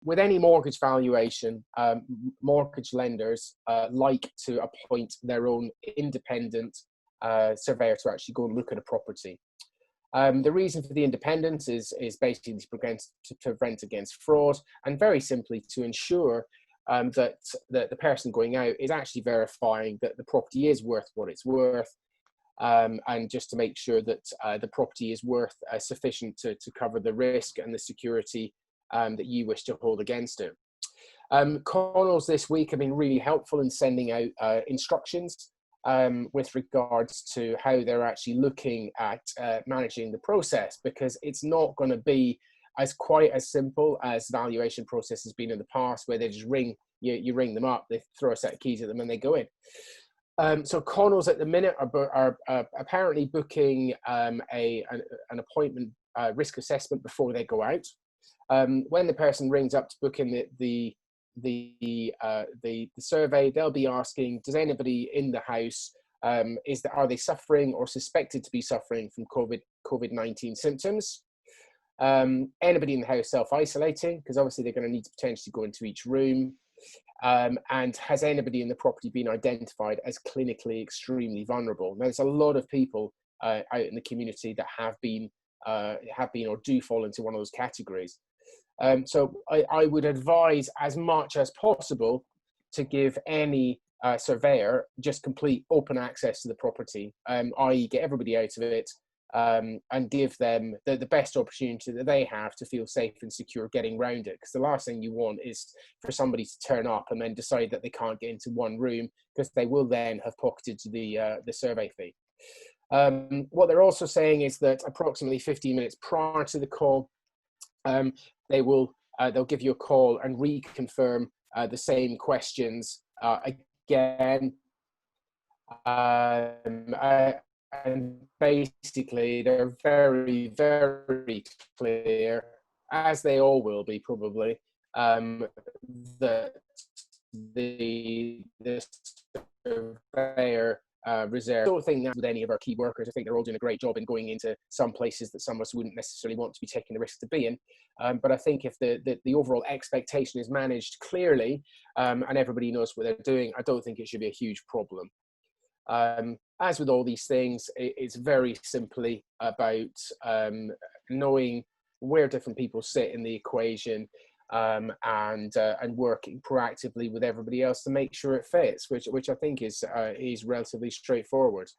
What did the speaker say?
with any mortgage valuation, mortgage lenders like to appoint their own independent surveyor to actually go and look at a property. The reason for the independence is basically to prevent against fraud, and very simply to ensure that the person going out is actually verifying that the property is worth what it's worth, and just to make sure that the property is worth sufficient to cover the risk and the security that you wish to hold against it. Connells this week have been really helpful in sending out instructions with regards to how they're actually looking at managing the process, because it's not going to be quite as simple as valuation process has been in the past, where they just you ring them up, they throw a set of keys at them and they go in. So Connells at the minute are apparently booking an appointment risk assessment before they go out. When the person rings up to book in the survey, they'll be asking, does anybody in the house, are they suffering or suspected to be suffering from COVID-19 symptoms? Anybody in the house self-isolating, because obviously they're going to need to potentially go into each room. And has anybody in the property been identified as clinically extremely vulnerable? Now, there's a lot of people out in the community that have been or do fall into one of those categories. So I would advise, as much as possible, to give any surveyor just complete open access to the property, i.e. get everybody out of it, and give them the best opportunity that they have to feel safe and secure getting around it. Because the last thing you want is for somebody to turn up and then decide that they can't get into one room, because they will then have pocketed the survey fee. What they're also saying is that approximately 15 minutes prior to the call, they'll give you a call and reconfirm the same questions again. And basically, they're very, very clear, as they all will be probably, that the surveyor reserve. I don't think that with any of our key workers. I think they're all doing a great job in going into some places that some of us wouldn't necessarily want to be taking the risk to be in. But I think if the overall expectation is managed clearly, and everybody knows what they're doing, I don't think it should be a huge problem. As with all these things, it's very simply about knowing where different people sit in the equation, and working proactively with everybody else to make sure it fits, which I think is relatively straightforward.